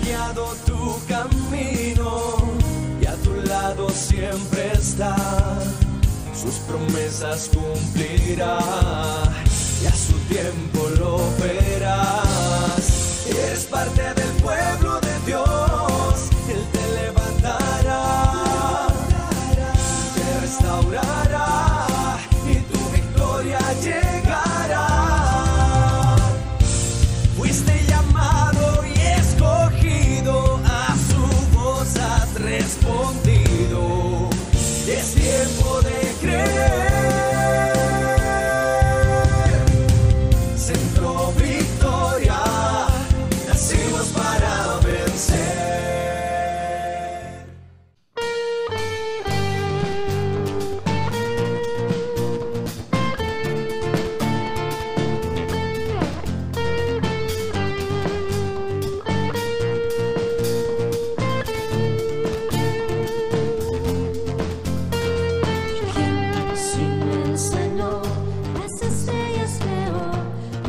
guiado tu camino y a tu lado siempre está. Sus promesas cumplirá y a su tiempo lo verás. Eres parte del pueblo de Dios, Él te levantará, te restaurará y tu victoria llegará. Fuiste llamado y escogido, a su voz has respondido. Es tiempo de creer. Centro Victoria, nacimos para vencer.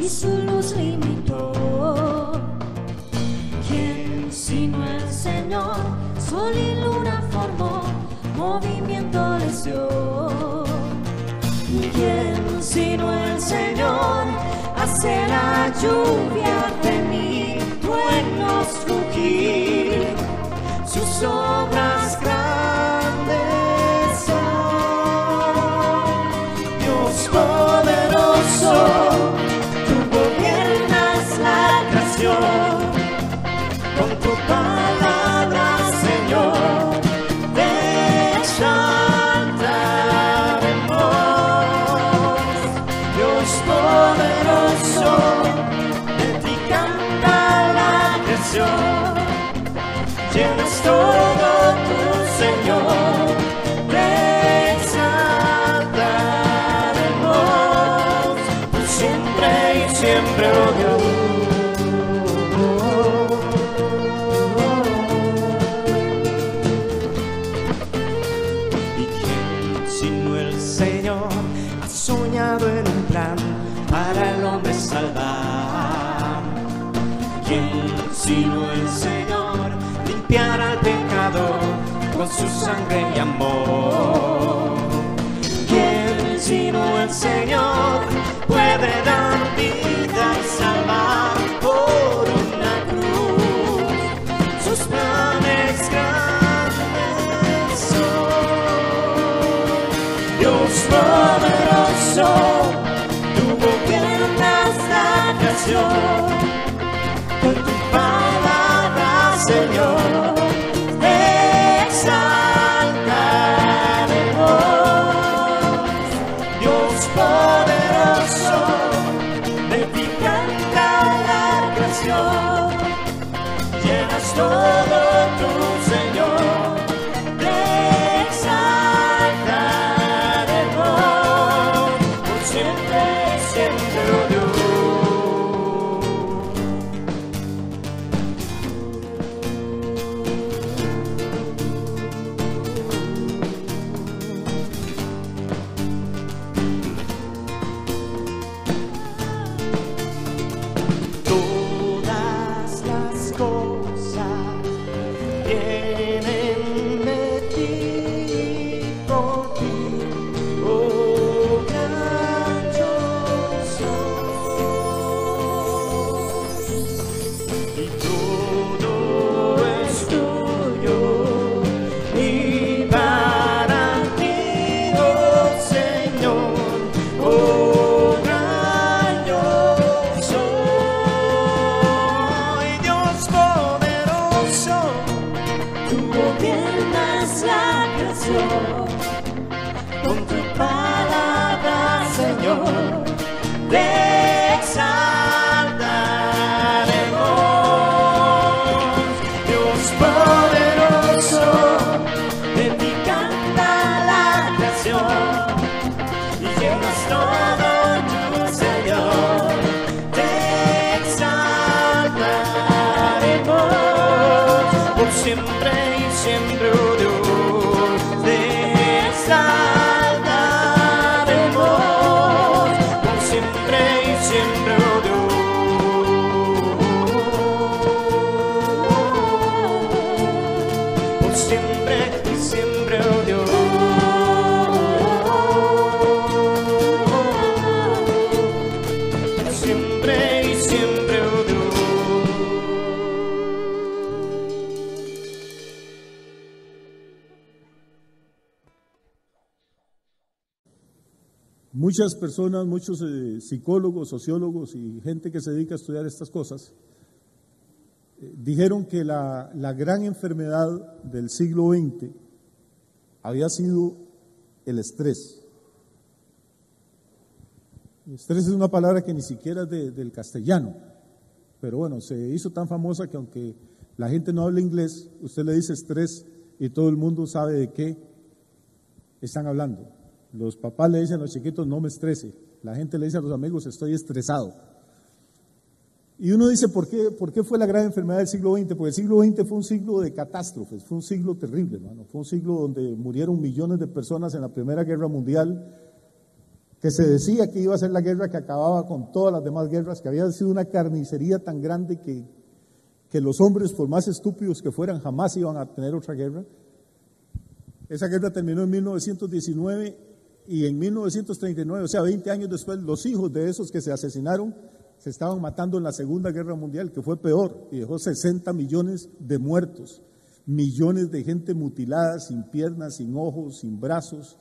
Su luz limitó. ¿Quién sino el Señor? Sol y luna formó, movimiento les dio. ¿Quién sino el Señor? Hace la lluvia venir, truenos rugir, sus obras grandes son. Dios poderoso, con tu palabra, Señor, te exaltaremos. Dios poderoso, de ti canta la creación. Llenas todo tu Señor, te exaltaremos por siempre y siempre, oh Dios. Soñado en un plan para el hombre salvar. ¿Quién sino el Señor limpiará el pecado con su sangre y amor? ¿Quién sino el Señor puede dar vida y salvar por una cruz? Sus planes grandes son. Dios poderoso, tú gobiernas la creación. Con tu palabra, Señor, te exaltaremos. Dios poderoso, de ti canta la creación. Llenas todo tu Señor, te exaltaremos por siempre, siempre, oh Dios. Muchas personas, muchos psicólogos, sociólogos y gente que se dedica a estudiar estas cosas, dijeron que la gran enfermedad del siglo XX había sido el estrés. El estrés es una palabra que ni siquiera es del castellano, pero bueno, se hizo tan famosa que aunque la gente no habla inglés, usted le dice estrés y todo el mundo sabe de qué están hablando. Los papás le dicen a los chiquitos, no me estrese. La gente le dice a los amigos, estoy estresado. Y uno dice, ¿por qué fue la gran enfermedad del siglo XX? Porque el siglo XX fue un siglo de catástrofes, fue un siglo terrible, hermano. Fue un siglo donde murieron millones de personas en la Primera Guerra Mundial, que se decía que iba a ser la guerra que acababa con todas las demás guerras, que había sido una carnicería tan grande que los hombres, por más estúpidos que fueran, jamás iban a tener otra guerra. Esa guerra terminó en 1919 y en 1939, o sea, 20 años después, los hijos de esos que se asesinaron se estaban matando en la Segunda Guerra Mundial, que fue peor, y dejó 60 millones de muertos, millones de gente mutilada, sin piernas, sin ojos, sin brazos,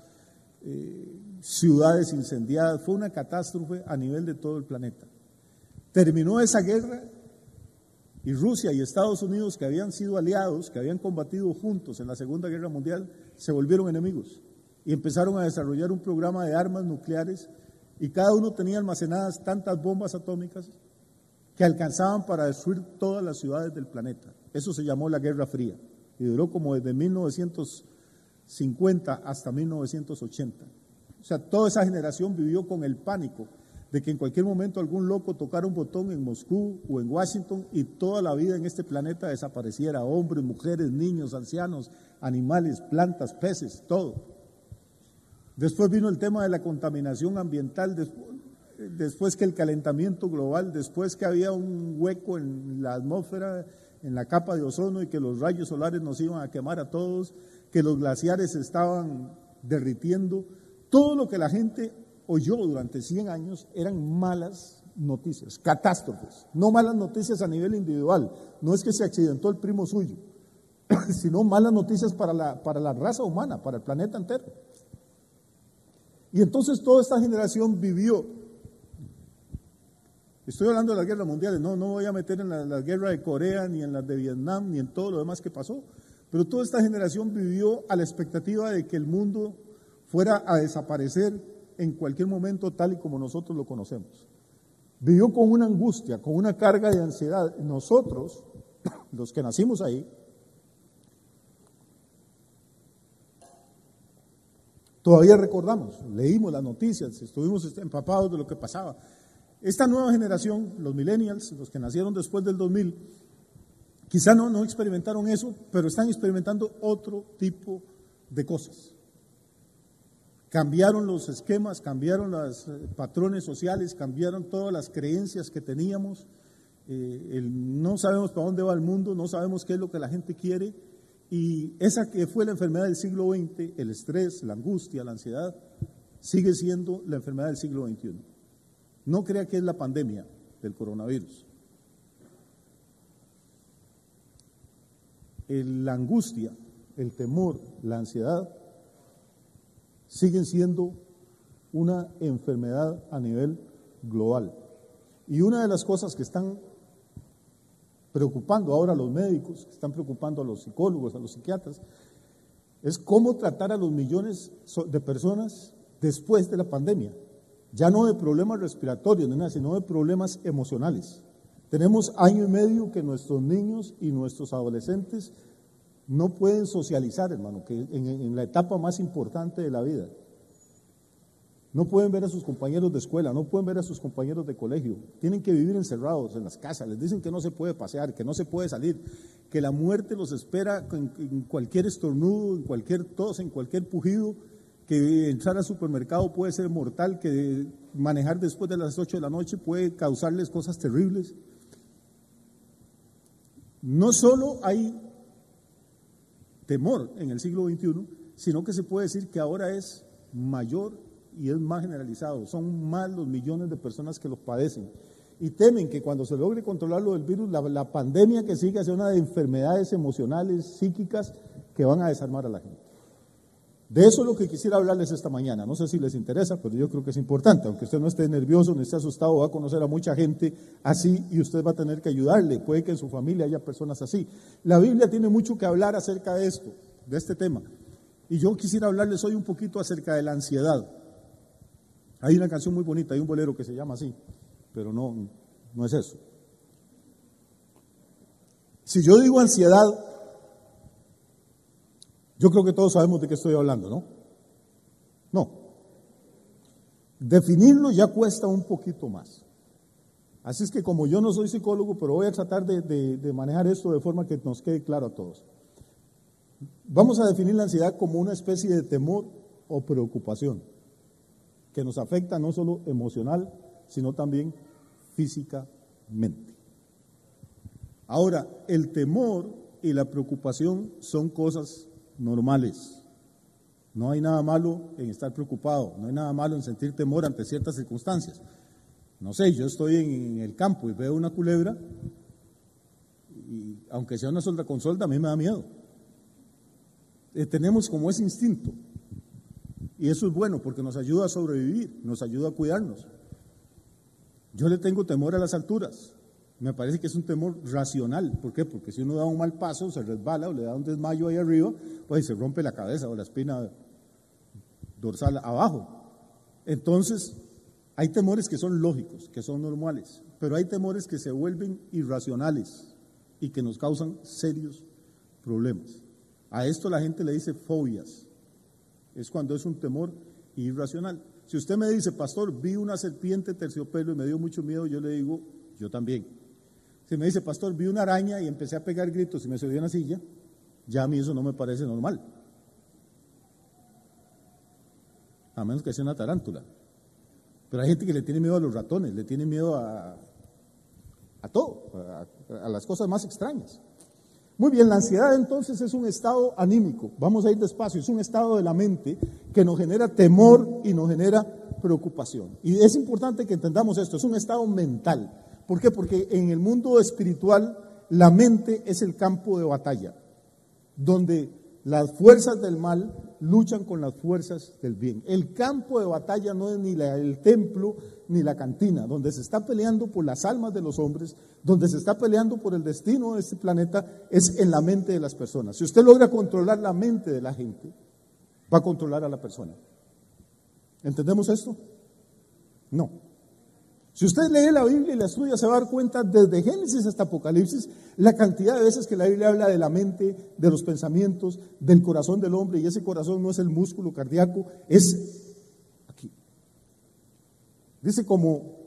ciudades incendiadas. Fue una catástrofe a nivel de todo el planeta. Terminó esa guerra y Rusia y Estados Unidos, que habían sido aliados, que habían combatido juntos en la Segunda Guerra Mundial, se volvieron enemigos y empezaron a desarrollar un programa de armas nucleares, y cada uno tenía almacenadas tantas bombas atómicas que alcanzaban para destruir todas las ciudades del planeta. Eso se llamó la Guerra Fría y duró como desde 1950 hasta 1980. O sea, toda esa generación vivió con el pánico de que en cualquier momento algún loco tocara un botón en Moscú o en Washington y toda la vida en este planeta desapareciera, hombres, mujeres, niños, ancianos, animales, plantas, peces, todo. Después vino el tema de la contaminación ambiental, después que el calentamiento global, después que había un hueco en la atmósfera, en la capa de ozono, y que los rayos solares nos iban a quemar a todos, que los glaciares se estaban derritiendo. Todo lo que la gente oyó durante 100 años eran malas noticias, catástrofes, no malas noticias a nivel individual, no es que se accidentó el primo suyo, sino malas noticias para la raza humana, para el planeta entero. Y entonces toda esta generación vivió, estoy hablando de las guerras mundiales, no voy a meter en la guerra de Corea, ni en las de Vietnam, ni en todo lo demás que pasó, pero toda esta generación vivió a la expectativa de que el mundo fuera a desaparecer en cualquier momento tal y como nosotros lo conocemos. Vivió con una angustia, con una carga de ansiedad. Nosotros, los que nacimos ahí, todavía recordamos, leímos las noticias, estuvimos empapados de lo que pasaba. Esta nueva generación, los millennials, los que nacieron después del 2000, quizá no experimentaron eso, pero están experimentando otro tipo de cosas. Cambiaron los esquemas, cambiaron los patrones sociales, cambiaron todas las creencias que teníamos. No sabemos para dónde va el mundo, no sabemos qué es lo que la gente quiere. Y esa que fue la enfermedad del siglo XX, el estrés, la angustia, la ansiedad, sigue siendo la enfermedad del siglo XXI. No crea que es la pandemia del coronavirus. La angustia, el temor, la ansiedad, siguen siendo una enfermedad a nivel global. Y una de las cosas que están preocupando ahora a los médicos, que están preocupando a los psicólogos, a los psiquiatras, es cómo tratar a los millones de personas después de la pandemia. Ya no de problemas respiratorios, ni nada, sino de problemas emocionales. Tenemos año y medio que nuestros niños y nuestros adolescentes no pueden socializar, hermano, que en la etapa más importante de la vida. No pueden ver a sus compañeros de escuela, no pueden ver a sus compañeros de colegio. Tienen que vivir encerrados en las casas. Les dicen que no se puede pasear, que no se puede salir, que la muerte los espera en cualquier estornudo, en cualquier tos, en cualquier pujido, que entrar al supermercado puede ser mortal, que manejar después de las 8 de la noche puede causarles cosas terribles. No solo hay temor en el siglo XXI, sino que se puede decir que ahora es mayor y es más generalizado. Son más los millones de personas que los padecen y temen que cuando se logre controlar lo del virus, la pandemia que sigue sea una de enfermedades emocionales, psíquicas, que van a desarmar a la gente. De eso es lo que quisiera hablarles esta mañana. No sé si les interesa, pero yo creo que es importante. Aunque usted no esté nervioso, no esté asustado, va a conocer a mucha gente así y usted va a tener que ayudarle. Puede que en su familia haya personas así. La Biblia tiene mucho que hablar acerca de esto, de este tema. Y yo quisiera hablarles hoy un poquito acerca de la ansiedad. Hay una canción muy bonita, hay un bolero que se llama así, pero no es eso. Si yo digo ansiedad, yo creo que todos sabemos de qué estoy hablando, ¿no? No. Definirlo ya cuesta un poquito más. Así es que como yo no soy psicólogo, pero voy a tratar de manejar esto de forma que nos quede claro a todos. Vamos a definir la ansiedad como una especie de temor o preocupación que nos afecta no solo emocional, sino también físicamente. Ahora, el temor y la preocupación son cosas normales. No hay nada malo en estar preocupado, no hay nada malo en sentir temor ante ciertas circunstancias. No sé, yo estoy en el campo y veo una culebra y aunque sea una solda con solda, a mí me da miedo. Tenemos como ese instinto y eso es bueno porque nos ayuda a sobrevivir, nos ayuda a cuidarnos. Yo le tengo temor a las alturas. Me parece que es un temor racional. ¿Por qué? Porque si uno da un mal paso, se resbala o le da un desmayo ahí arriba, pues se rompe la cabeza o la espina dorsal abajo. Entonces, hay temores que son lógicos, que son normales, pero hay temores que se vuelven irracionales y que nos causan serios problemas. A esto la gente le dice fobias. Es cuando es un temor irracional. Si usted me dice, pastor, vi una serpiente terciopelo y me dio mucho miedo, yo le digo, yo también. Si me dice, pastor, vi una araña y empecé a pegar gritos y me subí a una silla, ya a mí eso no me parece normal. A menos que sea una tarántula. Pero hay gente que le tiene miedo a los ratones, le tiene miedo a todo, a las cosas más extrañas. Muy bien, la ansiedad entonces es un estado anímico, vamos a ir despacio, es un estado de la mente que nos genera temor y nos genera preocupación. Y es importante que entendamos esto, es un estado mental. ¿Por qué? Porque en el mundo espiritual la mente es el campo de batalla, donde las fuerzas del mal luchan con las fuerzas del bien. El campo de batalla no es ni el templo ni la cantina, donde se está peleando por las almas de los hombres, donde se está peleando por el destino de este planeta, es en la mente de las personas. Si usted logra controlar la mente de la gente, va a controlar a la persona. ¿Entendemos esto? No. Si usted lee la Biblia y la estudia, se va a dar cuenta desde Génesis hasta Apocalipsis la cantidad de veces que la Biblia habla de la mente, de los pensamientos, del corazón del hombre, y ese corazón no es el músculo cardíaco, es aquí. Dice como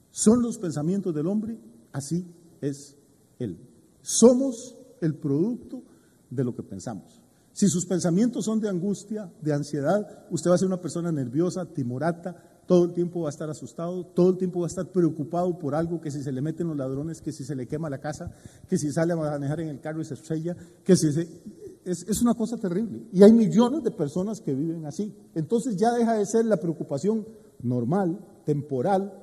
son los pensamientos del hombre, así es él. Somos el producto de lo que pensamos. Si sus pensamientos son de angustia, de ansiedad, usted va a ser una persona nerviosa, timorata, todo el tiempo va a estar asustado, todo el tiempo va a estar preocupado por algo, que si se le meten los ladrones, que si se le quema la casa, que si sale a manejar en el carro y se estrella, que si es una cosa terrible. Y hay millones de personas que viven así. Entonces ya deja de ser la preocupación normal, temporal,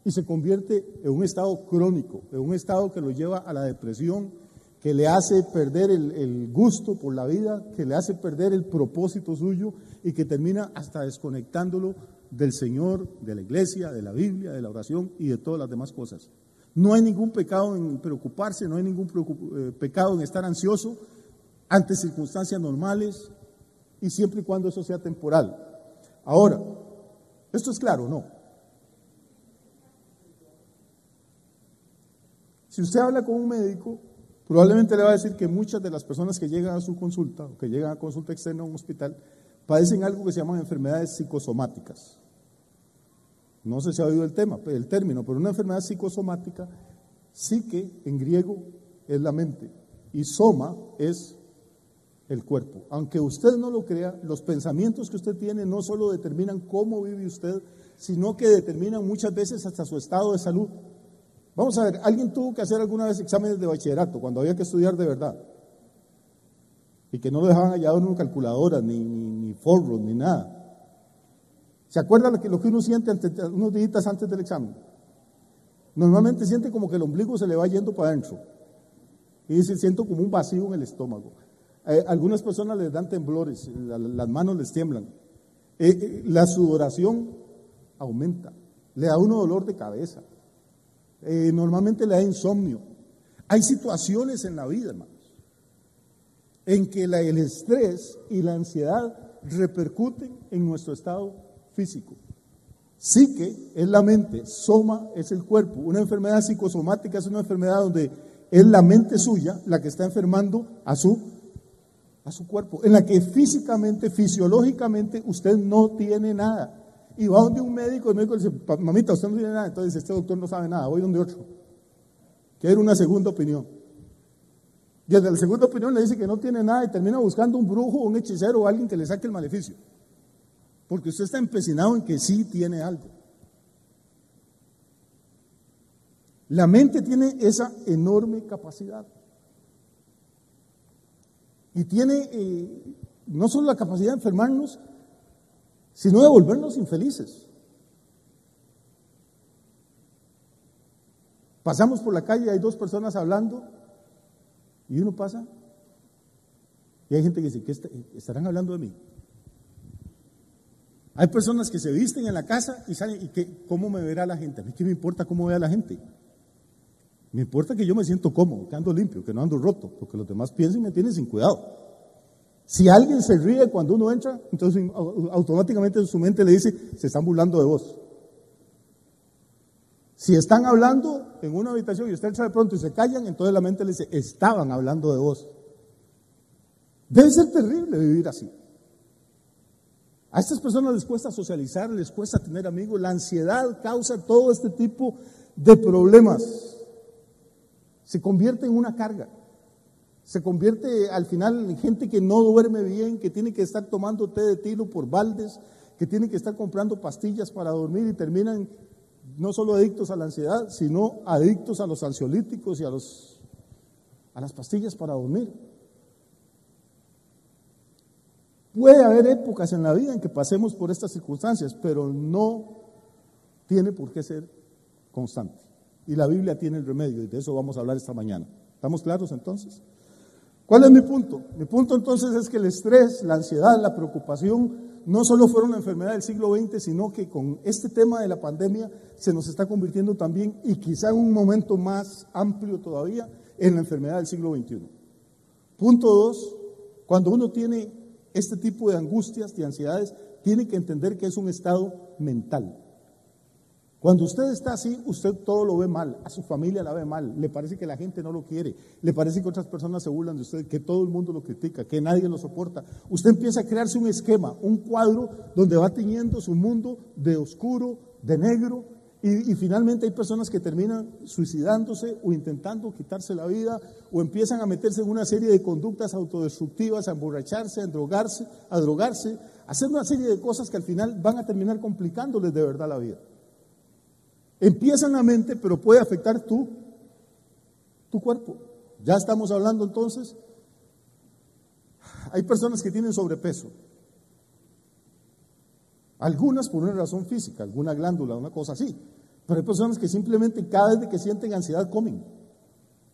y se convierte en un estado crónico, en un estado que lo lleva a la depresión, que le hace perder el gusto por la vida, que le hace perder el propósito suyo y que termina hasta desconectándolo del Señor, de la iglesia, de la Biblia, de la oración y de todas las demás cosas. No hay ningún pecado en preocuparse, no hay ningún pecado en estar ansioso ante circunstancias normales y siempre y cuando eso sea temporal. Ahora, ¿esto es claro o no? Si usted habla con un médico, probablemente le va a decir que muchas de las personas que llegan a su consulta o que llegan a consulta externa a un hospital padecen algo que se llaman enfermedades psicosomáticas. No sé si ha oído el término, pero una enfermedad psicosomática, psique en griego es la mente y soma es el cuerpo. Aunque usted no lo crea, los pensamientos que usted tiene no solo determinan cómo vive usted, sino que determinan muchas veces hasta su estado de salud. Vamos a ver, ¿alguien tuvo que hacer alguna vez exámenes de bachillerato cuando había que estudiar de verdad? Y que no lo dejaban allá en una calculadora, ni forros, ni nada. ¿Se acuerdan lo que uno siente unos días antes del examen? Normalmente siente como que el ombligo se le va yendo para adentro. Y dice, siento como un vacío en el estómago. Algunas personas les dan temblores, las manos les tiemblan. La sudoración aumenta, le da uno dolor de cabeza. Normalmente le da insomnio. Hay situaciones en la vida, hermanos, en que el estrés y la ansiedad repercuten en nuestro estado físico. Psique es la mente, soma es el cuerpo. Una enfermedad psicosomática es una enfermedad donde es la mente suya la que está enfermando a su cuerpo, en la que físicamente, fisiológicamente, usted no tiene nada. Y va donde un médico, el médico le dice, mamita, usted no tiene nada. Entonces este doctor no sabe nada, voy donde otro. Quiere una segunda opinión. Y desde la segunda opinión le dice que no tiene nada y termina buscando un brujo, un hechicero o alguien que le saque el maleficio. Porque usted está empecinado en que sí tiene algo. La mente tiene esa enorme capacidad. Y tiene no solo la capacidad de enfermarnos, sino de volvernos infelices. Pasamos por la calle, hay dos personas hablando, y uno pasa, y hay gente que dice, ¿qué estarán hablando de mí? Hay personas que se visten en la casa y salen, y ¿cómo me verá la gente? A mí qué me importa cómo vea la gente. Me importa que yo me siento cómodo, que ando limpio, que no ando roto, porque los demás piensan y me tienen sin cuidado. Si alguien se ríe cuando uno entra, entonces automáticamente su mente le dice, se están burlando de vos. Si están hablando en una habitación y usted entra de pronto y se callan, entonces la mente le dice, estaban hablando de vos. Debe ser terrible vivir así. A estas personas les cuesta socializar, les cuesta tener amigos. La ansiedad causa todo este tipo de problemas. Se convierte en una carga. Se convierte al final en gente que no duerme bien, que tiene que estar tomando té de tilo por baldes, que tiene que estar comprando pastillas para dormir y terminan no solo adictos a la ansiedad, sino adictos a los ansiolíticos y a las pastillas para dormir. Puede haber épocas en la vida en que pasemos por estas circunstancias, pero no tiene por qué ser constante. Y la Biblia tiene el remedio, y de eso vamos a hablar esta mañana. ¿Estamos claros entonces? ¿Cuál es mi punto? Mi punto entonces es que el estrés, la ansiedad, la preocupación no solo fueron una enfermedad del siglo XX, sino que con este tema de la pandemia se nos está convirtiendo también, y quizá en un momento más amplio todavía, en la enfermedad del siglo XXI. Punto 2, cuando uno tiene este tipo de angustias, de ansiedades, tiene que entender que es un estado mental. Cuando usted está así, usted todo lo ve mal, a su familia la ve mal, le parece que la gente no lo quiere, le parece que otras personas se burlan de usted, que todo el mundo lo critica, que nadie lo soporta. Usted empieza a crearse un esquema, un cuadro donde va teñiendo su mundo de oscuro, de negro, y finalmente hay personas que terminan suicidándose o intentando quitarse la vida, o empiezan a meterse en una serie de conductas autodestructivas, a emborracharse, a drogarse, a hacer una serie de cosas que al final van a terminar complicándoles de verdad la vida. Empieza en la mente, pero puede afectar tu cuerpo. Ya estamos hablando entonces, hay personas que tienen sobrepeso. Algunas por una razón física, alguna glándula, una cosa así. Pero hay personas que simplemente cada vez que sienten ansiedad comen.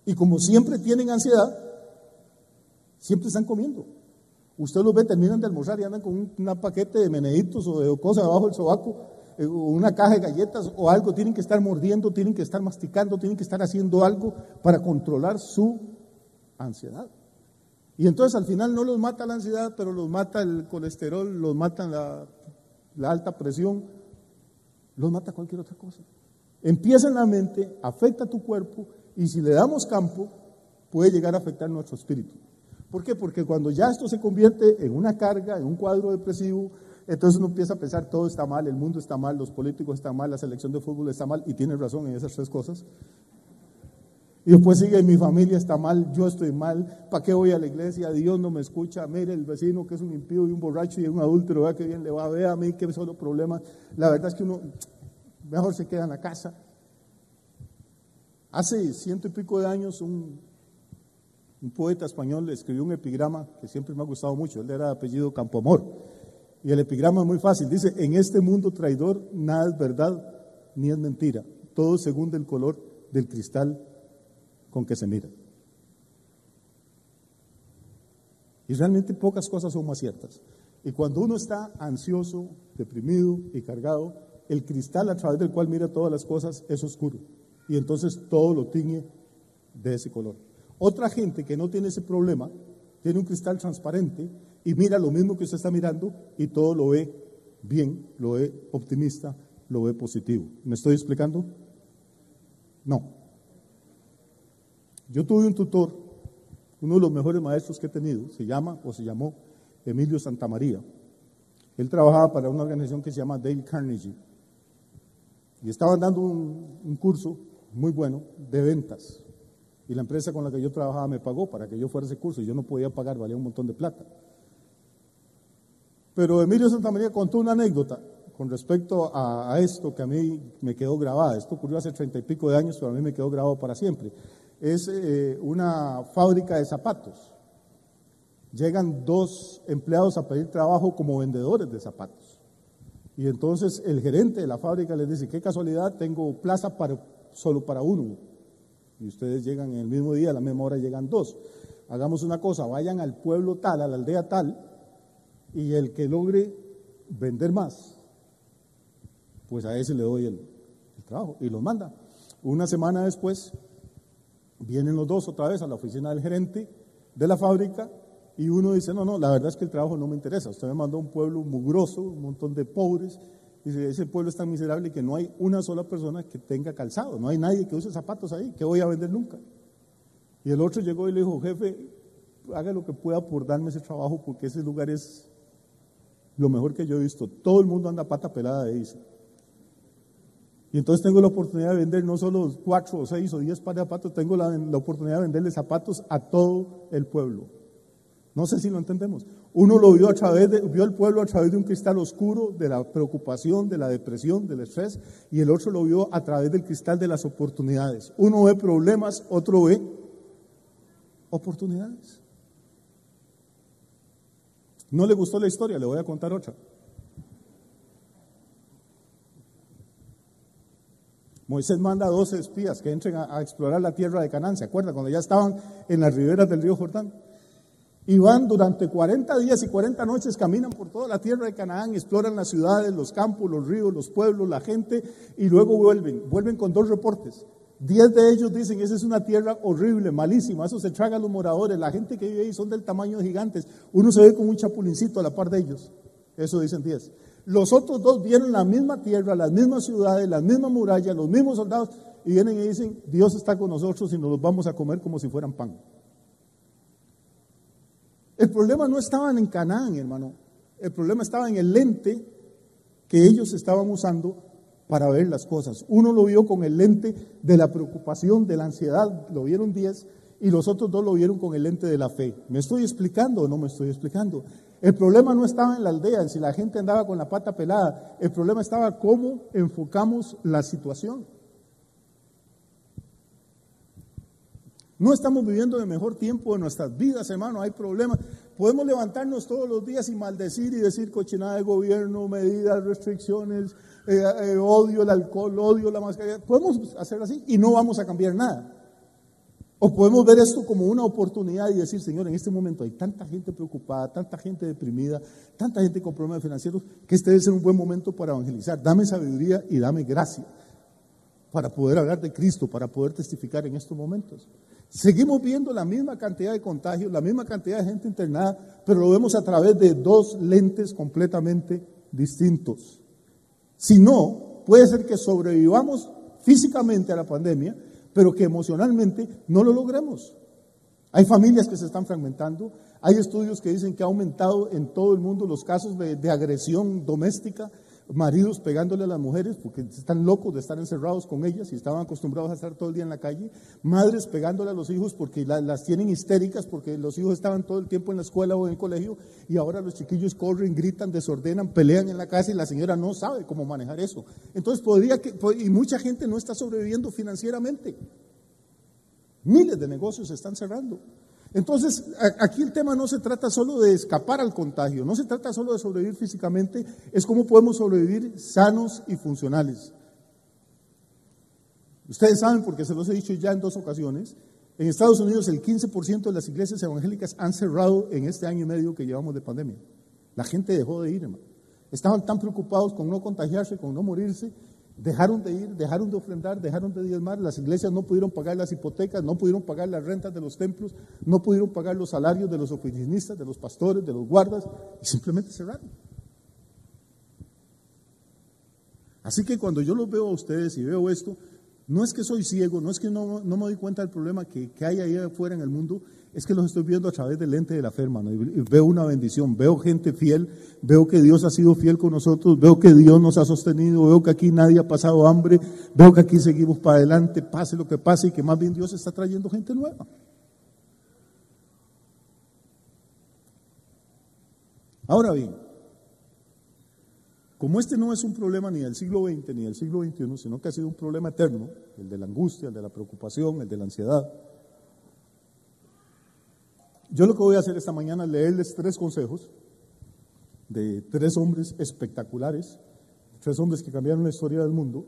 Y como siempre tienen ansiedad, siempre están comiendo. Usted los ve, terminan de almorzar y andan con un paquete de meneditos o de cosas debajo del sobaco, una caja de galletas o algo. Tienen que estar mordiendo, tienen que estar masticando, tienen que estar haciendo algo para controlar su ansiedad. Y entonces al final no los mata la ansiedad, pero los mata el colesterol, los mata la alta presión, los mata cualquier otra cosa. Empieza en la mente, afecta a tu cuerpo, y si le damos campo, puede llegar a afectar nuestro espíritu. ¿Por qué? Porque cuando ya esto se convierte en una carga, en un cuadro depresivo, entonces uno empieza a pensar, todo está mal, el mundo está mal, los políticos están mal, la selección de fútbol está mal, y tiene razón en esas tres cosas. Y después sigue, mi familia está mal, yo estoy mal, ¿para qué voy a la iglesia? Dios no me escucha, mire el vecino que es un impío y un borracho y un adúltero, vea qué bien le va, a ver a mí qué solo problemas. La verdad es que uno mejor se queda en la casa. Hace 100 y pico de años un poeta español le escribió un epigrama que siempre me ha gustado mucho, él era de apellido Campoamor, y el epigrama es muy fácil, dice: en este mundo traidor nada es verdad ni es mentira, todo según el color del cristal con que se mira. Y realmente pocas cosas son más ciertas. Y cuando uno está ansioso, deprimido y cargado, el cristal a través del cual mira todas las cosas es oscuro. Y entonces todo lo tiñe de ese color. Otra gente que no tiene ese problema, tiene un cristal transparente y mira lo mismo que usted está mirando y todo lo ve bien, lo ve optimista, lo ve positivo. ¿Me estoy explicando? No. Yo tuve un tutor, uno de los mejores maestros que he tenido, se llamó Emilio Santamaría. Él trabajaba para una organización que se llama Dale Carnegie y estaban dando un curso muy bueno de ventas. Y la empresa con la que yo trabajaba me pagó para que yo fuera a ese curso y yo no podía pagar, valía un montón de plata. Pero Emilio Santamaría contó una anécdota con respecto a esto que a mí me quedó grabada. Esto ocurrió hace 30 y pico de años, pero a mí me quedó grabado para siempre. Es una fábrica de zapatos. Llegan 2 empleados a pedir trabajo como vendedores de zapatos. Y entonces el gerente de la fábrica les dice, qué casualidad, tengo plaza solo para uno. Y ustedes llegan en el mismo día, a la misma hora llegan 2. Hagamos una cosa, vayan al pueblo tal, a la aldea tal, y el que logre vender más, pues a ese le doy el trabajo. Y los manda. Una semana después, vienen los 2 otra vez a la oficina del gerente de la fábrica, y uno dice, no, la verdad es que el trabajo no me interesa. Usted me mandó a un pueblo mugroso, un montón de pobres. Dice, ese pueblo es tan miserable que no hay una sola persona que tenga calzado, no hay nadie que use zapatos ahí, ¿qué voy a vender nunca? Y el otro llegó y le dijo, jefe, haga lo que pueda por darme ese trabajo porque ese lugar es lo mejor que yo he visto. Todo el mundo anda pata pelada de eso. Y entonces tengo la oportunidad de vender no solo 4 o 6 o 10 pares de zapatos, tengo la oportunidad de venderle zapatos a todo el pueblo. No sé si lo entendemos. Uno lo vio vio el pueblo a través de un cristal oscuro, de la preocupación, de la depresión, del estrés, y el otro lo vio a través del cristal de las oportunidades. Uno ve problemas, otro ve oportunidades. ¿No le gustó la historia? Le voy a contar otra. Moisés manda a 12 espías que entren a explorar la tierra de Canaán. ¿Se acuerdan? Cuando ya estaban en las riberas del río Jordán. Y van durante 40 días y 40 noches, caminan por toda la tierra de Canaán, exploran las ciudades, los campos, los ríos, los pueblos, la gente, y luego vuelven con 2 reportes. 10 de ellos dicen, esa es una tierra horrible, malísima, eso se traga a los moradores, la gente que vive ahí son del tamaño de gigantes, uno se ve como un chapulincito a la par de ellos, eso dicen 10. Los otros 2 vieron la misma tierra, las mismas ciudades, las mismas murallas, los mismos soldados, y vienen y dicen, Dios está con nosotros y nos los vamos a comer como si fueran pan. El problema no estaba en Canaán, hermano. El problema estaba en el lente que ellos estaban usando para ver las cosas. Uno lo vio con el lente de la preocupación, de la ansiedad, lo vieron 10, y los otros 2 lo vieron con el lente de la fe. ¿Me estoy explicando o no me estoy explicando? El problema no estaba en la aldea, en si la gente andaba con la pata pelada. El problema estaba cómo enfocamos la situación. No estamos viviendo el mejor tiempo de nuestras vidas, hermano, hay problemas. Podemos levantarnos todos los días y maldecir y decir cochinada de gobierno, medidas, restricciones, odio el alcohol, odio la mascarilla. Podemos hacer así y no vamos a cambiar nada. O podemos ver esto como una oportunidad y decir, Señor, en este momento hay tanta gente preocupada, tanta gente deprimida, tanta gente con problemas financieros, que este debe ser un buen momento para evangelizar. Dame sabiduría y dame gracia para poder hablar de Cristo, para poder testificar en estos momentos. Seguimos viendo la misma cantidad de contagios, la misma cantidad de gente internada, pero lo vemos a través de 2 lentes completamente distintos. Si no, puede ser que sobrevivamos físicamente a la pandemia, pero que emocionalmente no lo logremos. Hay familias que se están fragmentando, hay estudios que dicen que ha aumentado en todo el mundo los casos de agresión doméstica, maridos pegándole a las mujeres porque están locos de estar encerrados con ellas y estaban acostumbrados a estar todo el día en la calle, madres pegándole a los hijos porque las tienen histéricas porque los hijos estaban todo el tiempo en la escuela o en el colegio y ahora los chiquillos corren, gritan, desordenan, pelean en la casa y la señora no sabe cómo manejar eso. Entonces y mucha gente no está sobreviviendo financieramente. Miles de negocios se están cerrando. Entonces, aquí el tema no se trata solo de escapar al contagio, no se trata solo de sobrevivir físicamente, es cómo podemos sobrevivir sanos y funcionales. Ustedes saben, porque se los he dicho ya en 2 ocasiones, En Estados Unidos el 15% de las iglesias evangélicas han cerrado en este año y medio que llevamos de pandemia. La gente dejó de ir, hermano. Estaban tan preocupados con no contagiarse, con no morirse, dejaron de ir, dejaron de ofrendar, dejaron de diezmar. Las iglesias no pudieron pagar las hipotecas, no pudieron pagar las rentas de los templos, no pudieron pagar los salarios de los oficinistas, de los pastores, de los guardas, y simplemente cerraron. Así que cuando yo los veo a ustedes y veo esto, no es que soy ciego, no es que no me doy cuenta del problema que hay ahí afuera en el mundo, es que los estoy viendo a través del lente de la fe, hermano, y veo una bendición, veo gente fiel, veo que Dios ha sido fiel con nosotros, veo que Dios nos ha sostenido, veo que aquí nadie ha pasado hambre, veo que aquí seguimos para adelante, pase lo que pase, y que más bien Dios está trayendo gente nueva. Ahora bien, como este no es un problema ni del siglo XX ni del siglo XXI, sino que ha sido un problema eterno, el de la angustia, el de la preocupación, el de la ansiedad, yo lo que voy a hacer esta mañana es leerles 3 consejos de 3 hombres espectaculares, 3 hombres que cambiaron la historia del mundo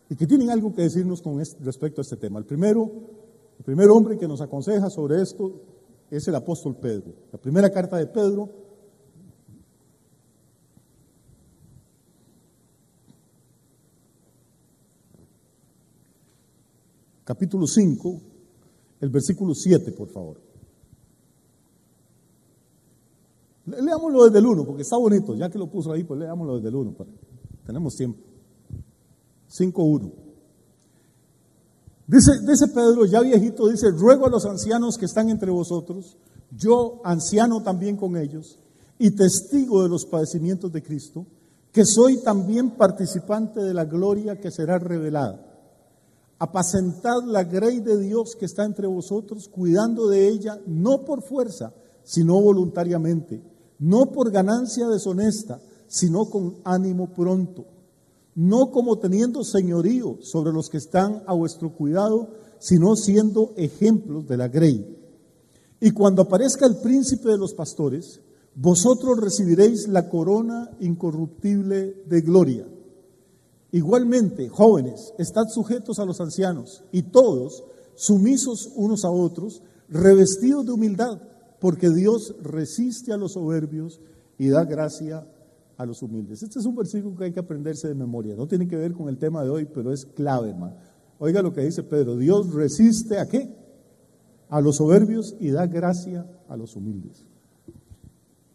y que tienen algo que decirnos respecto a este tema. El primer hombre que nos aconseja sobre esto es el apóstol Pedro. La primera carta de Pedro, capítulo 5, el versículo 7, por favor. Leámoslo desde el 1, porque está bonito, ya que lo puso ahí, pues leámoslo desde el 1, tenemos tiempo. 5:1. Dice Pedro, ya viejito, dice: ruego a los ancianos que están entre vosotros, yo, anciano también con ellos, y testigo de los padecimientos de Cristo, que soy también participante de la gloria que será revelada. Apacentad la grey de Dios que está entre vosotros, cuidando de ella, no por fuerza, sino voluntariamente, no por ganancia deshonesta, sino con ánimo pronto, no como teniendo señorío sobre los que están a vuestro cuidado, sino siendo ejemplos de la grey. Y cuando aparezca el príncipe de los pastores, vosotros recibiréis la corona incorruptible de gloria. Igualmente, jóvenes, estad sujetos a los ancianos, y todos sumisos unos a otros, revestidos de humildad, porque Dios resiste a los soberbios y da gracia a los humildes. Este es un versículo que hay que aprenderse de memoria. No tiene que ver con el tema de hoy, pero es clave, hermano. Oiga lo que dice Pedro: Dios resiste ¿a qué? A los soberbios y da gracia a los humildes.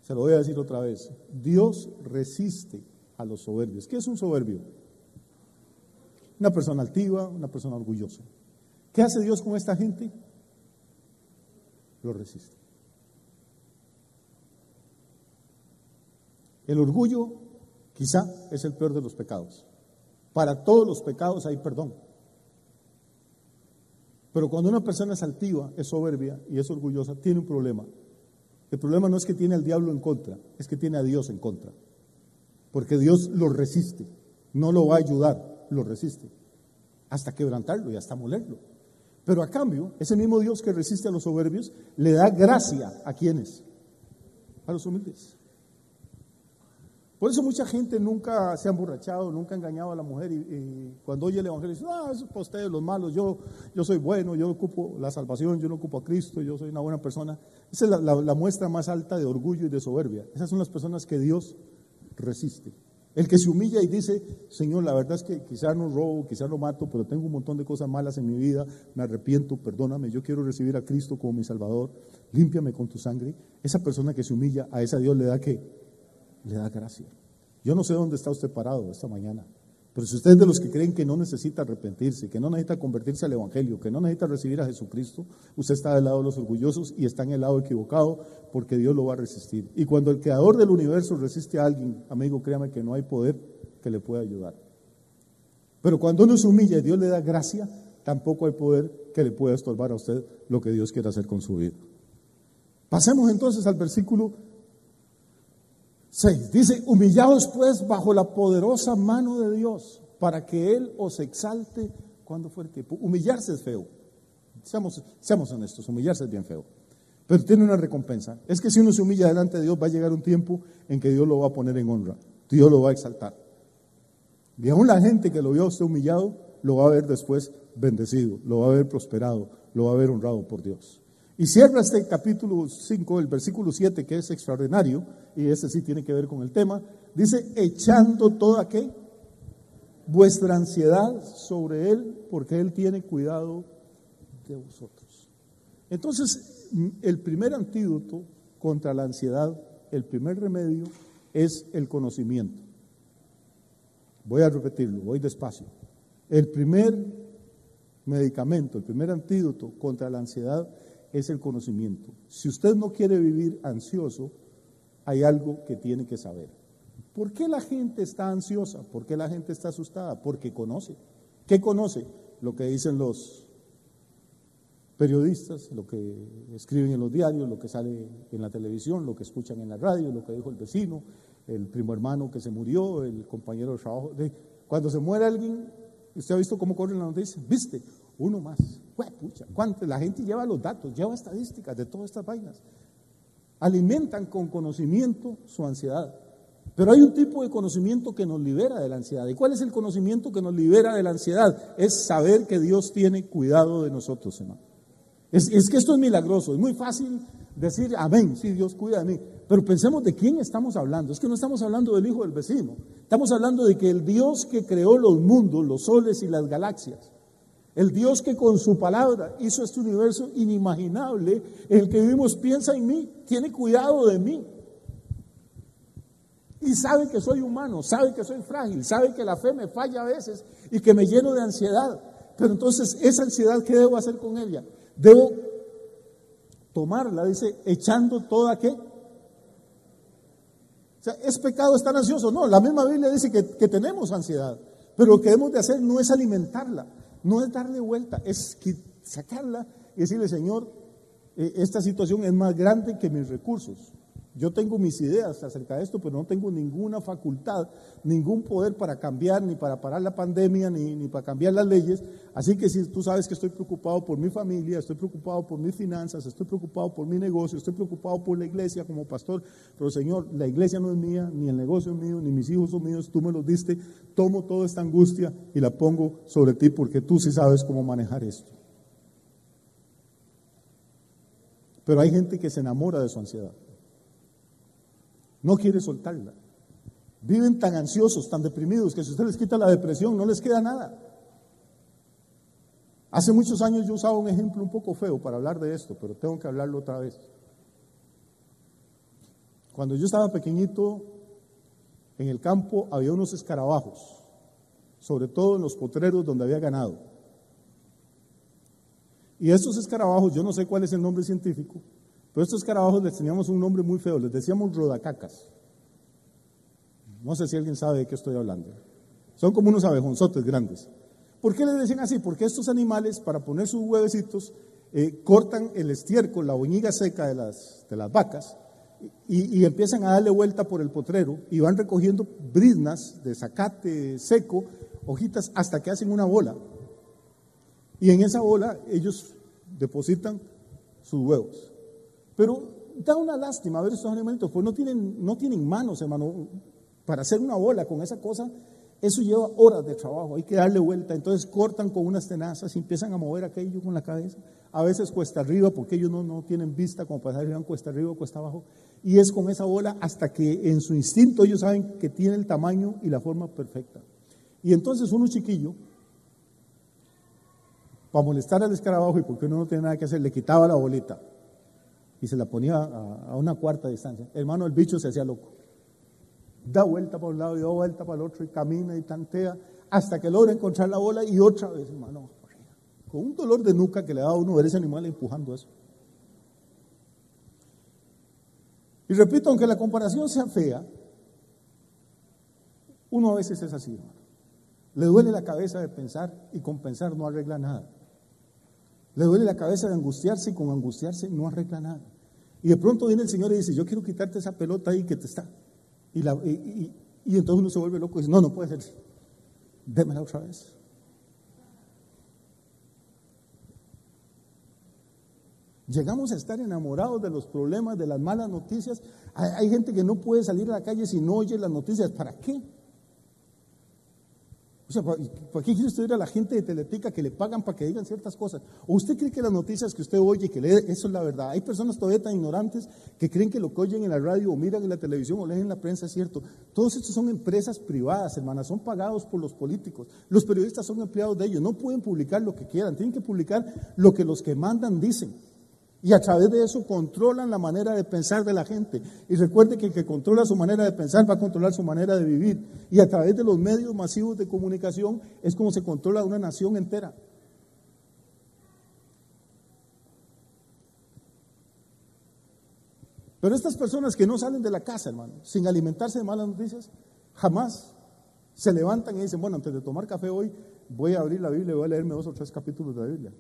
Se lo voy a decir otra vez. Dios resiste a los soberbios. ¿Qué es un soberbio? Una persona altiva, una persona orgullosa. ¿Qué hace Dios con esta gente? Lo resiste. El orgullo quizá es el peor de los pecados. Para todos los pecados hay perdón. Pero cuando una persona es altiva, es soberbia y es orgullosa, tiene un problema. El problema no es que tiene al diablo en contra, es que tiene a Dios en contra. Porque Dios lo resiste, no lo va a ayudar, lo resiste. Hasta quebrantarlo y hasta molerlo. Pero a cambio, ese mismo Dios que resiste a los soberbios, le da gracia ¿a quiénes? A los humildes. Por eso mucha gente nunca se ha emborrachado, nunca ha engañado a la mujer y cuando oye el evangelio dice: eso es para ustedes los malos, yo soy bueno, yo ocupo la salvación, yo no ocupo a Cristo, yo soy una buena persona. Esa es la muestra más alta de orgullo y de soberbia. Esas son las personas que Dios resiste. El que se humilla y dice: Señor, la verdad es que quizás no robo, quizás no mato, pero tengo un montón de cosas malas en mi vida, me arrepiento, perdóname, yo quiero recibir a Cristo como mi Salvador, límpiame con tu sangre. Esa persona que se humilla, a esa Dios le da ¿qué? Le da gracia. Yo no sé dónde está usted parado esta mañana, pero si usted es de los que creen que no necesita arrepentirse, que no necesita convertirse al Evangelio, que no necesita recibir a Jesucristo, usted está del lado de los orgullosos y está en el lado equivocado, porque Dios lo va a resistir. Y cuando el Creador del universo resiste a alguien, amigo, créame que no hay poder que le pueda ayudar. Pero cuando uno se humilla y Dios le da gracia, tampoco hay poder que le pueda estorbar a usted lo que Dios quiere hacer con su vida. Pasemos entonces al versículo 6. Dice: humillaos pues bajo la poderosa mano de Dios, para que Él os exalte cuando fuere tiempo. Humillarse es feo. Seamos honestos, humillarse es bien feo. Pero tiene una recompensa. Es que si uno se humilla delante de Dios, va a llegar un tiempo en que Dios lo va a poner en honra. Dios lo va a exaltar. Y aún la gente que lo vio a usted humillado, lo va a ver después bendecido, lo va a ver prosperado, lo va a ver honrado por Dios. Y cierra este capítulo 5, el versículo 7, que es extraordinario, y ese sí tiene que ver con el tema. Dice, echando toda, ¿qué? Vuestra ansiedad sobre Él, porque Él tiene cuidado de vosotros. Entonces, el primer antídoto contra la ansiedad, el primer remedio, es el conocimiento. Voy a repetirlo, voy despacio. El primer medicamento, el primer antídoto contra la ansiedad es el conocimiento. Si usted no quiere vivir ansioso, hay algo que tiene que saber. ¿Por qué la gente está ansiosa? ¿Por qué la gente está asustada? Porque conoce. ¿Qué conoce? Lo que dicen los periodistas, lo que escriben en los diarios, lo que sale en la televisión, lo que escuchan en la radio, lo que dijo el vecino, el primo hermano que se murió, el compañero de trabajo. Cuando se muere alguien, ¿usted ha visto cómo corren las noticias? ¿Viste? Uno más. Pucha, la gente lleva los datos, lleva estadísticas de todas estas vainas. Alimentan con conocimiento su ansiedad. Pero hay un tipo de conocimiento que nos libera de la ansiedad. ¿Y cuál es el conocimiento que nos libera de la ansiedad? Es saber que Dios tiene cuidado de nosotros, hermano. Es que esto es milagroso. Es muy fácil decir, amén, sí, Dios cuida de mí. Pero pensemos de quién estamos hablando. Es que no estamos hablando del hijo del vecino. Estamos hablando de que el Dios que creó los mundos, los soles y las galaxias, el Dios que con su palabra hizo este universo inimaginable, en el que vivimos, piensa en mí, tiene cuidado de mí. Y sabe que soy humano, sabe que soy frágil, sabe que la fe me falla a veces y que me lleno de ansiedad. Pero entonces, esa ansiedad, ¿qué debo hacer con ella? Debo tomarla, dice, echando toda, ¿qué? O sea, ¿es pecado estar ansioso? No, la misma Biblia dice que tenemos ansiedad, pero lo que debemos de hacer no es alimentarla, no es darle vuelta, es sacarla y decirle, Señor, esta situación es más grande que mis recursos. Yo tengo mis ideas acerca de esto, pero no tengo ninguna facultad, ningún poder para cambiar, ni para parar la pandemia, ni para cambiar las leyes. Así que si tú sabes que estoy preocupado por mi familia, estoy preocupado por mis finanzas, estoy preocupado por mi negocio, estoy preocupado por la iglesia como pastor, pero Señor, la iglesia no es mía, ni el negocio es mío, ni mis hijos son míos, tú me los diste, tomo toda esta angustia y la pongo sobre ti porque tú sí sabes cómo manejar esto. Pero hay gente que se enamora de su ansiedad. No quiere soltarla. Viven tan ansiosos, tan deprimidos, que si usted les quita la depresión, no les queda nada. Hace muchos años yo usaba un ejemplo un poco feo para hablar de esto, pero tengo que hablarlo otra vez. Cuando yo estaba pequeñito, en el campo había unos escarabajos, sobre todo en los potreros donde había ganado. Y estos escarabajos, yo no sé cuál es el nombre científico, pero estos escarabajos les teníamos un nombre muy feo, les decíamos rodacacas. No sé si alguien sabe de qué estoy hablando. Son como unos abejonzotes grandes. ¿Por qué les decían así? Porque estos animales, para poner sus huevecitos, cortan el estiércol, la boñiga seca de las vacas, y empiezan a darle vuelta por el potrero, y van recogiendo briznas de zacate seco, hojitas, hasta que hacen una bola. Y en esa bola ellos depositan sus huevos. Pero da una lástima ver estos animalitos, pues no tienen manos, hermano, para hacer una bola con esa cosa. Eso lleva horas de trabajo, hay que darle vuelta. Entonces cortan con unas tenazas y empiezan a mover aquello con la cabeza. A veces cuesta arriba, porque ellos no tienen vista como para saber cuesta arriba o cuesta abajo. Y es con esa bola hasta que en su instinto ellos saben que tiene el tamaño y la forma perfecta. Y entonces uno chiquillo, para molestar al escarabajo y porque uno no tiene nada que hacer, le quitaba la bolita y se la ponía a una cuarta distancia. Hermano, el bicho se hacía loco. Da vuelta para un lado y da vuelta para el otro y camina y tantea hasta que logra encontrar la bola y otra vez, hermano, con un dolor de nuca que le da a uno ver ese animal empujando eso. Y repito, aunque la comparación sea fea, uno a veces es así, hermano. Le duele la cabeza de pensar y con pensar no arregla nada. Le duele la cabeza de angustiarse y con angustiarse no arregla nada. Y de pronto viene el Señor y dice, yo quiero quitarte esa pelota ahí que te está. Y entonces uno se vuelve loco y dice, no puede ser, démela otra vez. Llegamos a estar enamorados de los problemas, de las malas noticias. Hay gente que no puede salir a la calle si no oye las noticias. ¿Para qué? O sea, ¿para qué quiere usted ir a la gente de Teletica que le pagan para que digan ciertas cosas? ¿O usted cree que las noticias que usted oye, que lee, eso es la verdad? Hay personas todavía tan ignorantes que creen que lo que oyen en la radio o miran en la televisión o leen en la prensa es cierto. Todos estos son empresas privadas, hermanas, son pagados por los políticos. Los periodistas son empleados de ellos, no pueden publicar lo que quieran, tienen que publicar lo que los que mandan dicen. Y a través de eso controlan la manera de pensar de la gente. Y recuerde que el que controla su manera de pensar va a controlar su manera de vivir. Y a través de los medios masivos de comunicación es como se controla una nación entera. Pero estas personas que no salen de la casa, hermano, sin alimentarse de malas noticias, jamás se levantan y dicen, bueno, antes de tomar café hoy, voy a abrir la Biblia y voy a leerme 2 o 3 capítulos de la Biblia.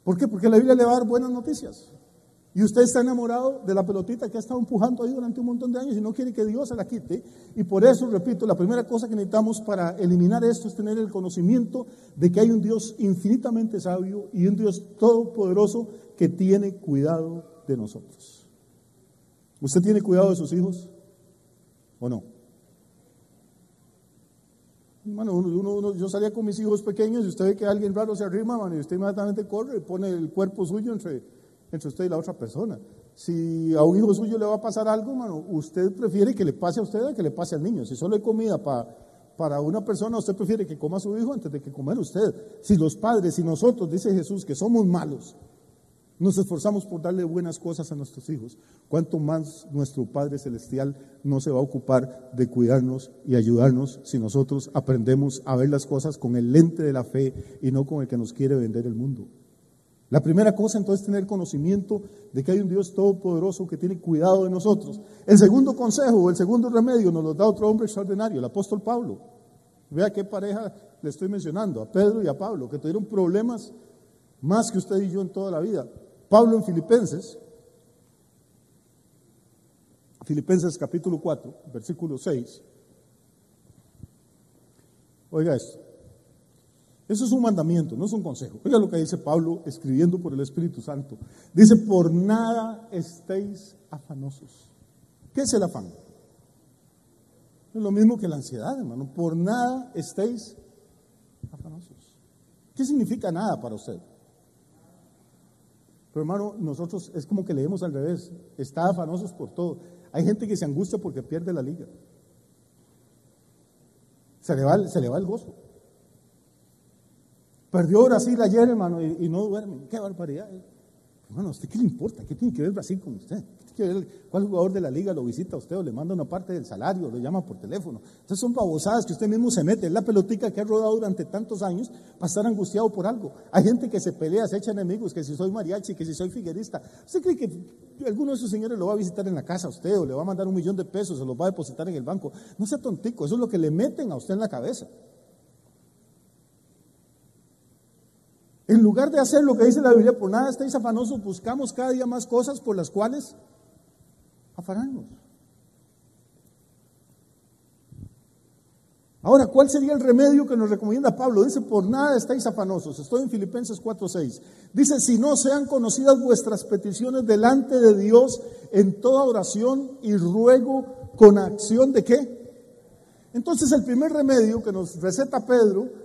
¿Por qué? Porque la Biblia le va a dar buenas noticias. Y usted está enamorado de la pelotita que ha estado empujando ahí durante un montón de años y no quiere que Dios se la quite. Y por eso, repito, la primera cosa que necesitamos para eliminar esto es tener el conocimiento de que hay un Dios infinitamente sabio y un Dios todopoderoso que tiene cuidado de nosotros. ¿Usted tiene cuidado de sus hijos o no? Hermano, yo salía con mis hijos pequeños y usted ve que alguien raro se arrima, hermano, y usted inmediatamente corre y pone el cuerpo suyo entre usted y la otra persona. Si a un hijo suyo le va a pasar algo, hermano, usted prefiere que le pase a usted a que le pase al niño. Si solo hay comida para una persona, usted prefiere que coma a su hijo antes de que comer usted. Si los padres, si nosotros, dice Jesús, que somos malos, nos esforzamos por darle buenas cosas a nuestros hijos, ¿cuánto más nuestro Padre Celestial no se va a ocupar de cuidarnos y ayudarnos si nosotros aprendemos a ver las cosas con el lente de la fe y no con el que nos quiere vender el mundo? La primera cosa entonces es tener conocimiento de que hay un Dios todopoderoso que tiene cuidado de nosotros. El segundo consejo o el segundo remedio nos lo da otro hombre extraordinario, el apóstol Pablo. Vea qué pareja le estoy mencionando, a Pedro y a Pablo, que tuvieron problemas más que usted y yo en toda la vida. Pablo en Filipenses capítulo 4, versículo 6. Oiga esto. Eso es un mandamiento, no es un consejo. Oiga lo que dice Pablo escribiendo por el Espíritu Santo. Dice, por nada estéis afanosos. ¿Qué es el afán? Es lo mismo que la ansiedad, hermano. Por nada estéis afanosos. ¿Qué significa nada para usted? Pero hermano, nosotros es como que leemos al revés, está afanosos por todo. Hay gente que se angustia porque pierde la liga. Se le va el gozo. Perdió Brasil ayer, hermano, y no duerme. ¡Qué barbaridad! Hermano, ¿a usted qué le importa? ¿Qué tiene que ver Brasil con usted? ¿Qué tiene que ver cuál jugador de la liga lo visita a usted o le manda una parte del salario, lo llama por teléfono? Entonces son babosadas que usted mismo se mete. Es la pelotica que ha rodado durante tantos años para estar angustiado por algo. Hay gente que se pelea, se echa enemigos, que si soy mariachi, que si soy figuerista. ¿Usted cree que alguno de sus señores lo va a visitar en la casa a usted o le va a mandar $1,000,000 de pesos, se los va a depositar en el banco? No sea tontico, eso es lo que le meten a usted en la cabeza. En lugar de hacer lo que dice la Biblia, por nada estéis afanosos, buscamos cada día más cosas por las cuales afanarnos. Ahora, ¿cuál sería el remedio que nos recomienda Pablo? Dice, por nada estéis afanosos. Estoy en Filipenses 4:6. Dice, si no sean conocidas vuestras peticiones delante de Dios en toda oración y ruego con acción ¿de qué? Entonces, el primer remedio que nos receta Pedro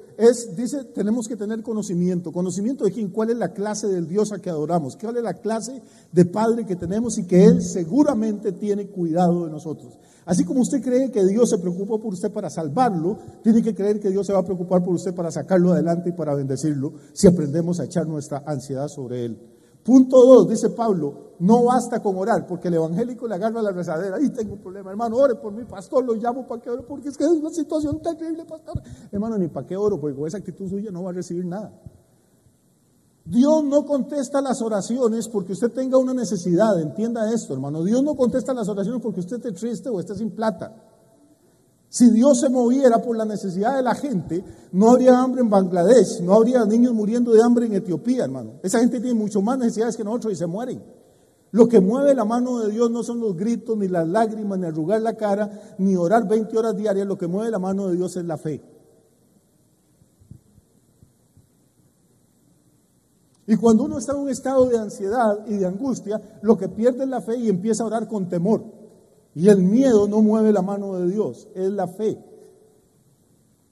dice, tenemos que tener conocimiento. ¿Conocimiento de quién? ¿Cuál es la clase del Dios a que adoramos? ¿Cuál es la clase de Padre que tenemos y que Él seguramente tiene cuidado de nosotros? Así como usted cree que Dios se preocupa por usted para salvarlo, tiene que creer que Dios se va a preocupar por usted para sacarlo adelante y para bendecirlo, si aprendemos a echar nuestra ansiedad sobre Él. Punto 2, dice Pablo, no basta con orar, porque el evangélico le agarra la rezadera. Ahí tengo un problema, hermano, ore por mi pastor, lo llamo para que ore, porque es que es una situación terrible, pastor. Hermano, ni para qué oro, porque con esa actitud suya no va a recibir nada. Dios no contesta las oraciones porque usted tenga una necesidad, entienda esto, hermano. Dios no contesta las oraciones porque usted esté triste o esté sin plata. Si Dios se moviera por la necesidad de la gente, no habría hambre en Bangladesh, no habría niños muriendo de hambre en Etiopía, hermano. Esa gente tiene mucho más necesidades que nosotros y se mueren. Lo que mueve la mano de Dios no son los gritos, ni las lágrimas, ni arrugar la cara, ni orar 20 horas diarias. Lo que mueve la mano de Dios es la fe. Y cuando uno está en un estado de ansiedad y de angustia, lo que pierde es la fe y empieza a orar con temor. Y el miedo no mueve la mano de Dios, es la fe.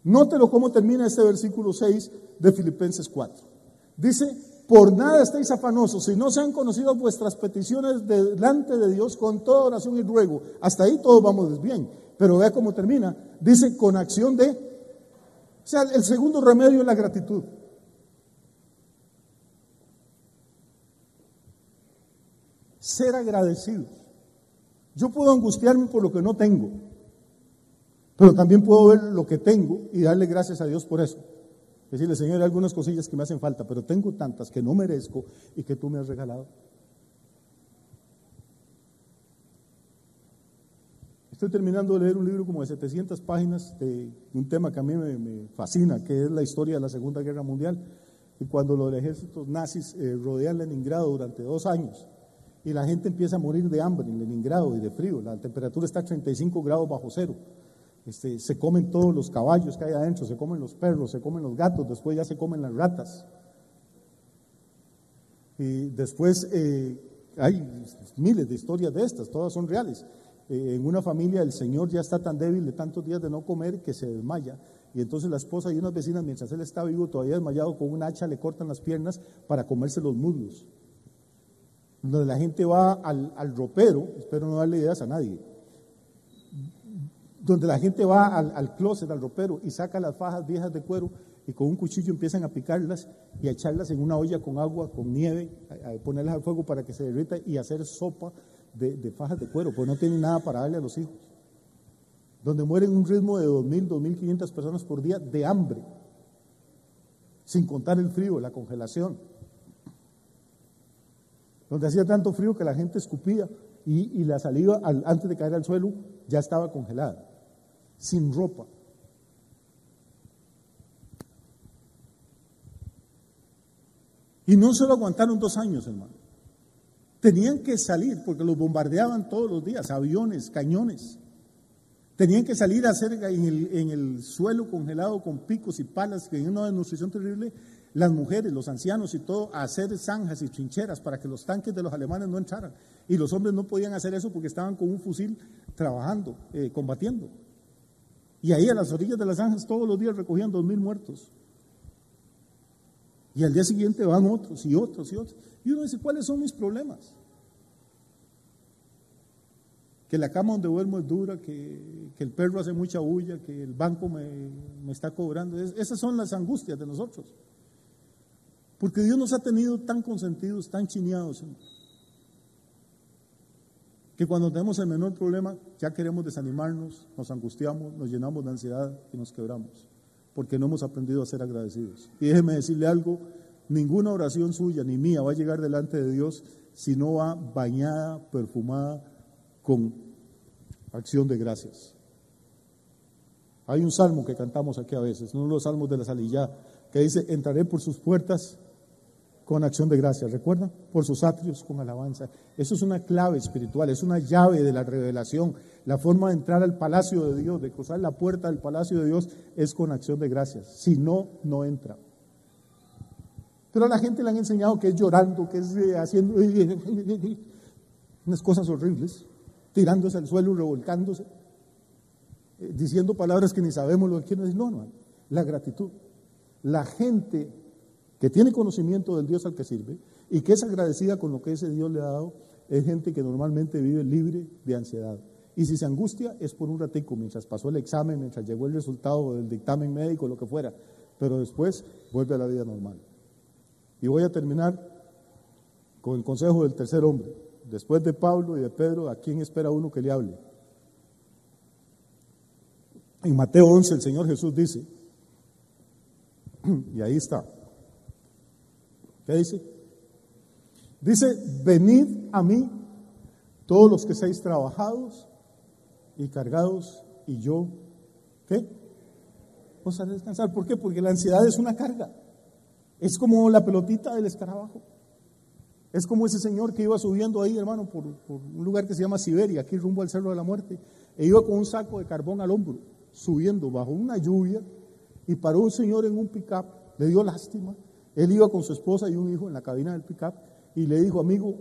Nótelo cómo termina este versículo 6 de Filipenses 4. Dice, por nada estéis afanosos, si no sean conocidas vuestras peticiones delante de Dios con toda oración y ruego. Hasta ahí todos vamos bien, pero vea cómo termina. Dice, con acción de... O sea, el segundo remedio es la gratitud. Ser agradecidos. Yo puedo angustiarme por lo que no tengo, pero también puedo ver lo que tengo y darle gracias a Dios por eso. Decirle, Señor, hay algunas cosillas que me hacen falta, pero tengo tantas que no merezco y que tú me has regalado. Estoy terminando de leer un libro como de 700 páginas de un tema que a mí me fascina, que es la historia de la Segunda Guerra Mundial. Y cuando los ejércitos nazis rodean Leningrado durante 2 años y la gente empieza a morir de hambre en Leningrado y de frío, la temperatura está a 35 grados bajo cero. Se comen todos los caballos que hay adentro, se comen los perros, se comen los gatos, después ya se comen las ratas. Y después hay miles de historias de estas, todas son reales. En una familia el señor ya está tan débil de tantos días de no comer que se desmaya, y entonces la esposa y unas vecinas, mientras él está vivo todavía desmayado, con un hacha le cortan las piernas para comerse los muslos. Donde la gente va al ropero, espero no darle ideas a nadie, donde la gente va al closet, al ropero, y saca las fajas viejas de cuero y con un cuchillo empiezan a picarlas y a echarlas en una olla con agua, con nieve, a ponerlas al fuego para que se derrita y hacer sopa de fajas de cuero, pues no tienen nada para darle a los hijos. Donde mueren un ritmo de 2.000, 2.500 personas por día de hambre, sin contar el frío, la congelación. Donde hacía tanto frío que la gente escupía y la saliva antes de caer al suelo ya estaba congelada, sin ropa. Y no solo aguantaron 2 años, hermano. Tenían que salir porque los bombardeaban todos los días, aviones, cañones. Tenían que salir a hacer en el suelo congelado con picos y palas, que en una desnutrición terrible, las mujeres, los ancianos y todo, a hacer zanjas y trincheras para que los tanques de los alemanes no entraran. Y los hombres no podían hacer eso porque estaban con un fusil trabajando, combatiendo. Y ahí a las orillas de las zanjas todos los días recogían 2.000 muertos. Y al día siguiente van otros y otros y otros. Y uno dice, ¿cuáles son mis problemas? Que la cama donde duermo es dura, que el perro hace mucha bulla, que el banco me está cobrando. Esas son las angustias de nosotros. Porque Dios nos ha tenido tan consentidos, tan chineados, que cuando tenemos el menor problema ya queremos desanimarnos, nos angustiamos, nos llenamos de ansiedad y nos quebramos, porque no hemos aprendido a ser agradecidos. Y déjeme decirle algo, ninguna oración suya ni mía va a llegar delante de Dios si no va bañada, perfumada, con acción de gracias. Hay un salmo que cantamos aquí a veces, uno de los salmos de la Salillá, que dice, entraré por sus puertas con acción de gracias, ¿recuerdan? Por sus atrios con alabanza. Eso es una clave espiritual, es una llave de la revelación. La forma de entrar al palacio de Dios, de cruzar la puerta del palacio de Dios, es con acción de gracias. Si no, no entra. Pero a la gente le han enseñado que es llorando, que es haciendo unas cosas horribles, tirándose al suelo, revolcándose, diciendo palabras que ni sabemos lo que quieren decir. No, la gratitud. La gente que tiene conocimiento del Dios al que sirve y que es agradecida con lo que ese Dios le ha dado, es gente que normalmente vive libre de ansiedad. Y si se angustia es por un ratico, mientras pasó el examen, mientras llegó el resultado del dictamen médico, lo que fuera, pero después vuelve a la vida normal. Y voy a terminar con el consejo del tercer hombre. Después de Pablo y de Pedro, ¿a quién espera uno que le hable? En Mateo 11 el Señor Jesús dice, y ahí está, ¿qué dice? Dice, venid a mí todos los que seáis trabajados y cargados, y yo, ¿qué? Os haré descansar. ¿Por qué? Porque la ansiedad es una carga. Es como la pelotita del escarabajo. Es como ese señor que iba subiendo ahí, hermano, por un lugar que se llama Siberia, aquí rumbo al Cerro de la Muerte, e iba con un saco de carbón al hombro, subiendo bajo una lluvia, y paró un señor en un pick-up, le dio lástima. Él iba con su esposa y un hijo en la cabina del pick-up, y le dijo, amigo,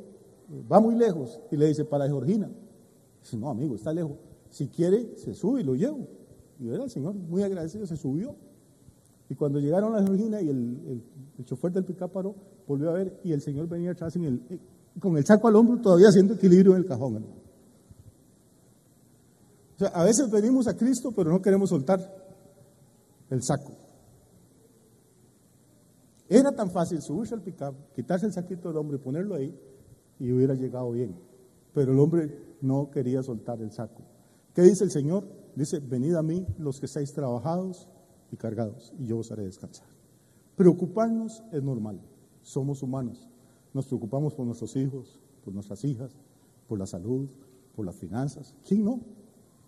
va muy lejos, y le dice, para Georgina. Dice, no, amigo, está lejos. Si quiere, se sube y lo llevo. Y era el Señor muy agradecido, se subió. Y cuando llegaron a la Georgina y el chofer del pick-up paró, volvió a ver y el Señor venía atrás con el saco al hombro, todavía haciendo equilibrio en el cajón, hermano. O sea, a veces venimos a Cristo, pero no queremos soltar el saco. Era tan fácil subirse al pick-up, quitarse el saquito del hombre y ponerlo ahí, y hubiera llegado bien. Pero el hombre no quería soltar el saco. ¿Qué dice el Señor? Dice, venid a mí los que estáis trabajados y cargados, y yo os haré descansar. Preocuparnos es normal, somos humanos. Nos preocupamos por nuestros hijos, por nuestras hijas, por la salud, por las finanzas. ¿Quién no?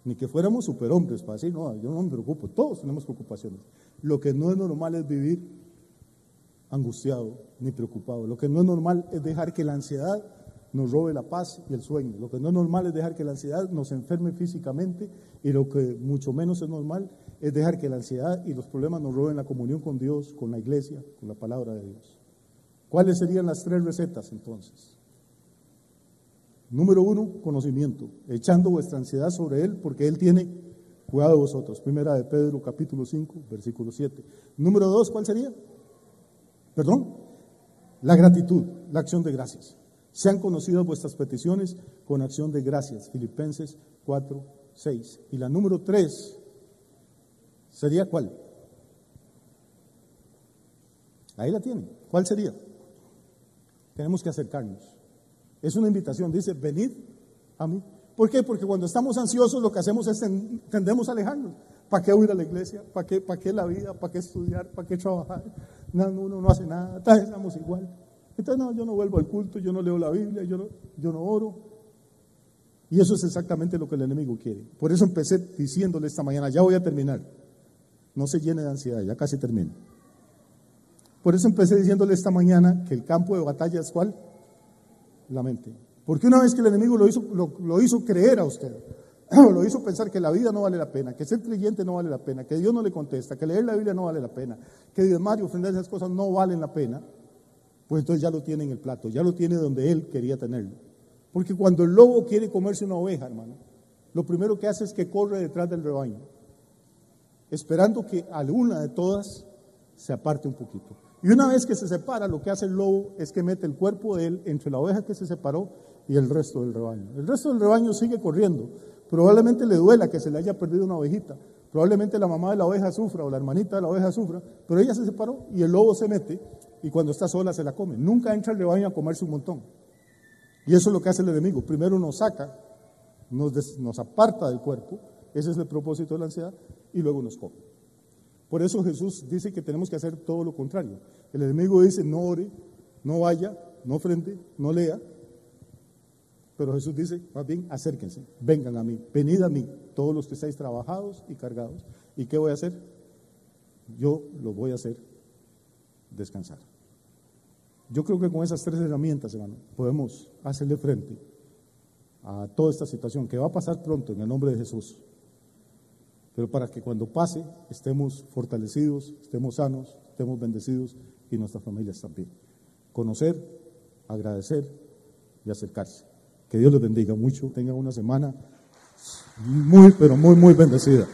Ni que fuéramos superhombres para decir, no, yo no me preocupo. Todos tenemos preocupaciones. Lo que no es normal es vivir angustiado ni preocupado. Lo que no es normal es dejar que la ansiedad nos robe la paz y el sueño. Lo que no es normal es dejar que la ansiedad nos enferme físicamente, y lo que mucho menos es normal es dejar que la ansiedad y los problemas nos roben la comunión con Dios, con la iglesia, con la palabra de Dios. ¿Cuáles serían las 3 recetas entonces? Número 1, conocimiento, echando vuestra ansiedad sobre Él, porque Él tiene cuidado de vosotros. Primera de Pedro, capítulo 5, versículo 7. Número 2, ¿cuál sería? Perdón, la gratitud, la acción de gracias. Sean conocidas vuestras peticiones con acción de gracias. Filipenses 4, 6. Y la número 3 sería ¿cuál? Ahí la tienen. ¿Cuál sería? Tenemos que acercarnos. Es una invitación, dice, venid a mí. ¿Por qué? Porque cuando estamos ansiosos lo que hacemos es tendemos a alejarnos. ¿Para qué ir a la iglesia? ¿Para qué la vida? ¿Para qué estudiar? ¿Para qué trabajar? No, uno no hace nada, estamos igual. Entonces, no, yo no vuelvo al culto, yo no leo la Biblia, yo no oro. Y eso es exactamente lo que el enemigo quiere. Por eso empecé diciéndole esta mañana, ya voy a terminar. No se llene de ansiedad, ya casi termino. Por eso empecé diciéndole esta mañana que el campo de batalla es ¿cuál? La mente. Porque una vez que el enemigo lo hizo creer a usted, lo hizo pensar que la vida no vale la pena, que ser creyente no vale la pena, que Dios no le contesta, que leer la Biblia no vale la pena, que diezmar y ofrendar esas cosas no valen la pena, pues entonces ya lo tiene en el plato, ya lo tiene donde él quería tenerlo. Porque cuando el lobo quiere comerse una oveja, hermano, lo primero que hace es que corre detrás del rebaño, esperando que alguna de todas se aparte un poquito. Y una vez que se separa, lo que hace el lobo es que mete el cuerpo de él entre la oveja que se separó y el resto del rebaño. El resto del rebaño sigue corriendo. Probablemente le duela que se le haya perdido una ovejita. Probablemente la mamá de la oveja sufra o la hermanita de la oveja sufra, pero ella se separó y el lobo se mete y cuando está sola se la come. Nunca entra el rebaño a comerse un montón. Y eso es lo que hace el enemigo. Primero nos saca, nos aparta del cuerpo, ese es el propósito de la ansiedad, y luego nos come. Por eso Jesús dice que tenemos que hacer todo lo contrario. El enemigo dice no ore, no vaya, no ofrende, no lea. Pero Jesús dice, más bien, acérquense, vengan a mí, venid a mí, todos los que estáis trabajados y cargados. ¿Y qué voy a hacer? Yo lo voy a hacer descansar. Yo creo que con esas 3 herramientas, hermano, podemos hacerle frente a toda esta situación que va a pasar pronto en el nombre de Jesús. Pero para que cuando pase estemos fortalecidos, estemos sanos, estemos bendecidos y nuestras familias también. Conocer, agradecer y acercarse. Que Dios les bendiga mucho, tengan una semana muy, pero muy, muy bendecida.